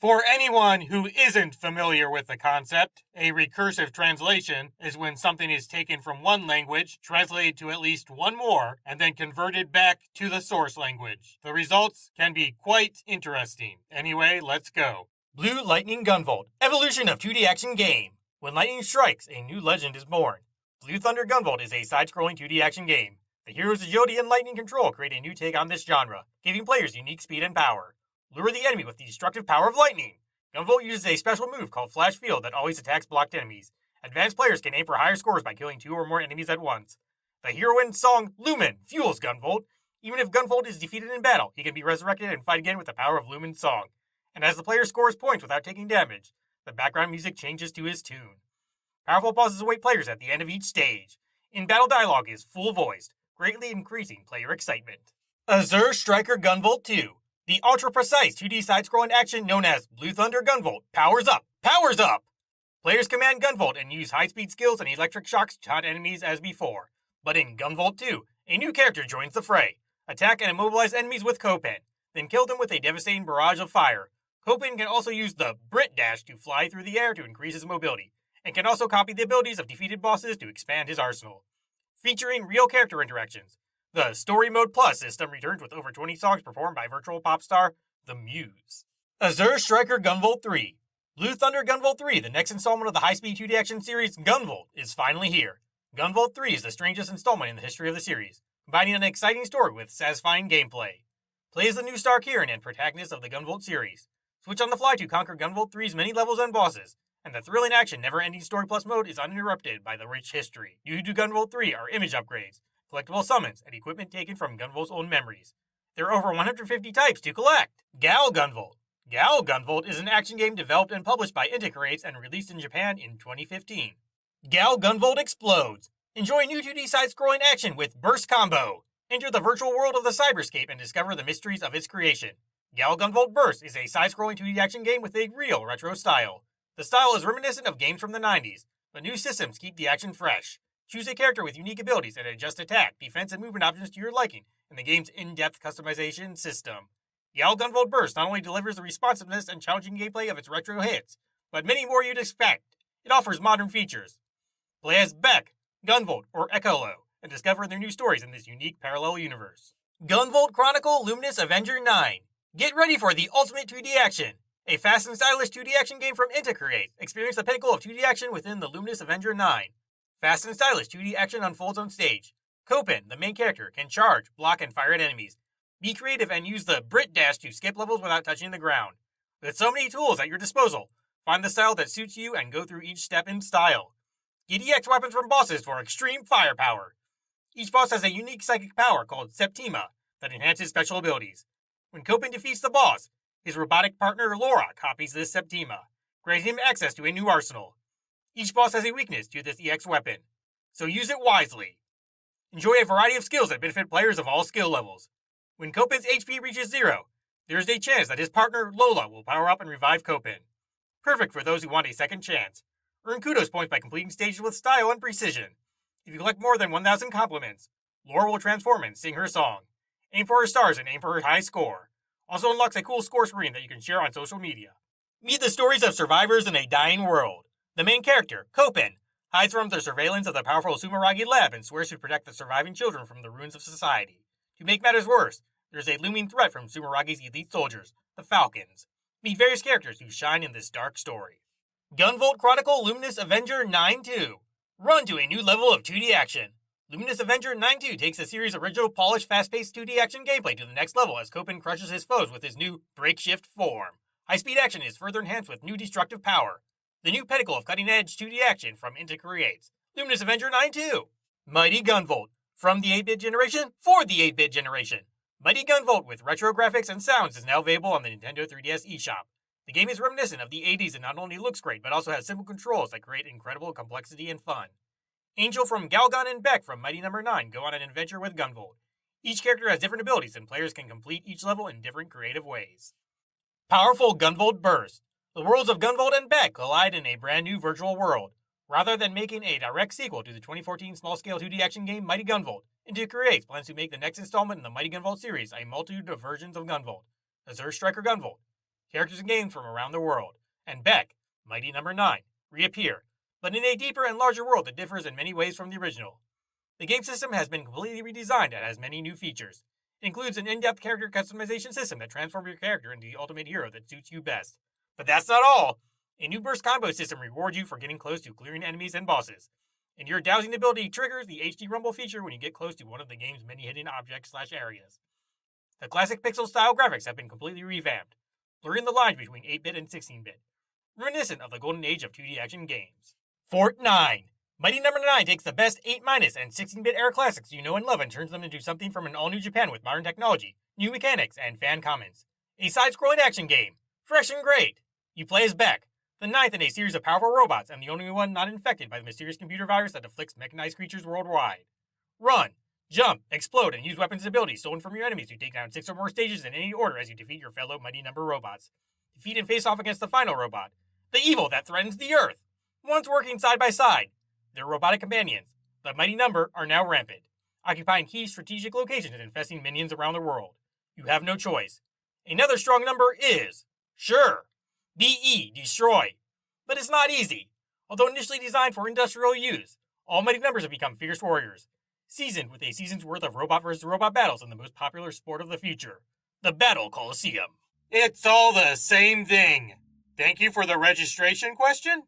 For anyone who isn't familiar with the concept, a recursive translation is when something is taken from one language, translated to at least one more, and then converted back to the source language. The results can be quite interesting. Anyway, let's go. Blue Lightning Gunvolt, evolution of 2D action game. When lightning strikes, a new legend is born. Blue Thunder Gunvolt is a side-scrolling 2D action game. The hero's agility and lightning control create a new take on this genre, giving players unique speed and power. Lure the enemy with the destructive power of lightning. Gunvolt uses a special move called Flash Field that always attacks blocked enemies. Advanced players can aim for higher scores by killing 2 or more enemies at once. The heroine's song, Lumen, fuels Gunvolt. Even if Gunvolt is defeated in battle, he can be resurrected and fight again with the power of Lumen's song. And as the player scores points without taking damage, the background music changes to his tune. Powerful bosses await players at the end of each stage. In-battle dialogue is full-voiced, greatly increasing player excitement. Azure Striker Gunvolt 2. The ultra-precise 2D side-scrolling action known as Blue Thunder Gunvolt powers up! Powers up! Players command Gunvolt and use high-speed skills and electric shocks to taunt enemies as before. But in Gunvolt 2, a new character joins the fray. Attack and immobilize enemies with Copen, then kill them with a devastating barrage of fire. Copen can also use the Brit Dash to fly through the air to increase his mobility, and can also copy the abilities of defeated bosses to expand his arsenal. Featuring real character interactions, the Story Mode Plus system returns with over 20 songs performed by virtual pop star The Muse. Azure Striker Gunvolt 3. Blue Thunder Gunvolt 3, the next installment of the high-speed 2D action series Gunvolt, is finally here. Gunvolt 3 is the strangest installment in the history of the series, combining an exciting story with satisfying gameplay. Play as the new star Kieran and protagonist of the Gunvolt series. Switch on the fly to conquer Gunvolt 3's many levels and bosses, and the thrilling action never-ending Story Plus mode is uninterrupted by the rich history. New to Gunvolt 3 are image upgrades, collectible summons, and equipment taken from Gunvolt's own memories. There are over 150 types to collect. Gal Gunvolt. Gal Gunvolt is an action game developed and published by Integrates and released in Japan in 2015. Gal Gunvolt Explodes. Enjoy new 2D side-scrolling action with Burst Combo. Enter the virtual world of the cyberscape and discover the mysteries of its creation. Gal Gunvolt Burst is a side-scrolling 2D action game with a real retro style. The style is reminiscent of games from the 90s, but new systems keep the action fresh. Choose a character with unique abilities and adjust attack, defense, and movement options to your liking in the game's in-depth customization system. Gal Gunvolt Burst not only delivers the responsiveness and challenging gameplay of its retro hits, but many more you'd expect. It offers modern features. Play as Beck, Gunvolt, or Echolo, and discover their new stories in this unique parallel universe. Gunvolt Chronicle Luminous Avenger 9. Get ready for the ultimate 2D action. A fast and stylish 2D action game from Integrate. Experience the pinnacle of 2D action within the Luminous Avenger 9. Fast and stylish 2D action unfolds on stage. Copen, the main character, can charge, block, and fire at enemies. Be creative and use the Brit Dash to skip levels without touching the ground. With so many tools at your disposal, find the style that suits you and go through each step in style. Get EX weapons from bosses for extreme firepower. Each boss has a unique psychic power called Septima that enhances special abilities. When Copen defeats the boss, his robotic partner Laura copies this Septima, granting him access to a new arsenal. Each boss has a weakness to this EX weapon, so use it wisely. Enjoy a variety of skills that benefit players of all skill levels. When Copen's HP reaches 0, there is a chance that his partner Lola will power up and revive Copen. Perfect for those who want a second chance. Earn kudos points by completing stages with style and precision. If you collect more than 1,000 compliments, Laura will transform and sing her song. Aim for her stars and aim for her high score. Also unlocks a cool score screen that you can share on social media. Meet the stories of survivors in a dying world. The main character, Copen, hides from the surveillance of the powerful Sumeragi lab and swears to protect the surviving children from the ruins of society. To make matters worse, there's a looming threat from Sumeragi's elite soldiers, the Falcons. Meet various characters who shine in this dark story. Gunvolt Chronicle Luminous Avenger 9-2. Run to a new level of 2D action. Luminous Avenger 9-2 takes the series' original polished, fast-paced 2D action gameplay to the next level as Copen crushes his foes with his new Break-Shift form. High-speed action is further enhanced with new destructive power. The new pinnacle of cutting-edge 2D action from Integrates. Luminous Avenger 9-2. Mighty Gunvolt. From the 8-bit generation, for the 8-bit generation. Mighty Gunvolt with retro graphics and sounds is now available on the Nintendo 3DS eShop. The game is reminiscent of the 80s and not only looks great, but also has simple controls that create incredible complexity and fun. Angel from Galgun and Beck from Mighty No. 9 go on an adventure with Gunvolt. Each character has different abilities and players can complete each level in different creative ways. Powerful Gunvolt Burst. The worlds of Gunvolt and Beck collide in a brand new virtual world. Rather than making a direct sequel to the 2014 small-scale 2D action game Mighty Gunvolt, Integrates plans to make the next installment in the Mighty Gunvolt series a multitude of versions of Gunvolt. Azure Striker Gunvolt. characters and games from around the world, and Beck, Mighty Number 9, reappear, but in a deeper and larger world that differs in many ways from the original. The game system has been completely redesigned and has many new features. It includes an in-depth character customization system that transforms your character into the ultimate hero that suits you best. But that's not all! A new burst combo system rewards you for getting close to clearing enemies and bosses. And your dowsing ability triggers the HD Rumble feature when you get close to one of the game's many hidden objects/areas. The classic pixel-style graphics have been completely revamped, blurring the lines between 8-bit and 16-bit, reminiscent of the golden age of 2D action games. Fort 9. Mighty Number 9 takes the best 8- and 16-bit era classics you know and love and turns them into something from an all-new Japan with modern technology, new mechanics, and fan comments. A side-scrolling action game. Fresh and great. You play as Beck, the ninth in a series of powerful robots and the only one not infected by the mysterious computer virus that afflicts mechanized creatures worldwide. Run, jump, explode, and use weapons and abilities stolen from your enemies to take down 6 or more stages in any order as you defeat your fellow Mighty Number robots. Defeat and face off against the final robot, the evil that threatens the Earth. Once working side by side, their robotic companions, the Mighty Number, are now rampant, occupying key strategic locations and infesting minions around the world. You have no choice. Another strong number is, sure, BE, destroy. But it's not easy. Although initially designed for industrial use, all Mighty Numbers have become fierce warriors, seasoned with a season's worth of robot versus robot battles in the most popular sport of the future, the Battle Coliseum. It's all the same thing. Thank you for the registration question?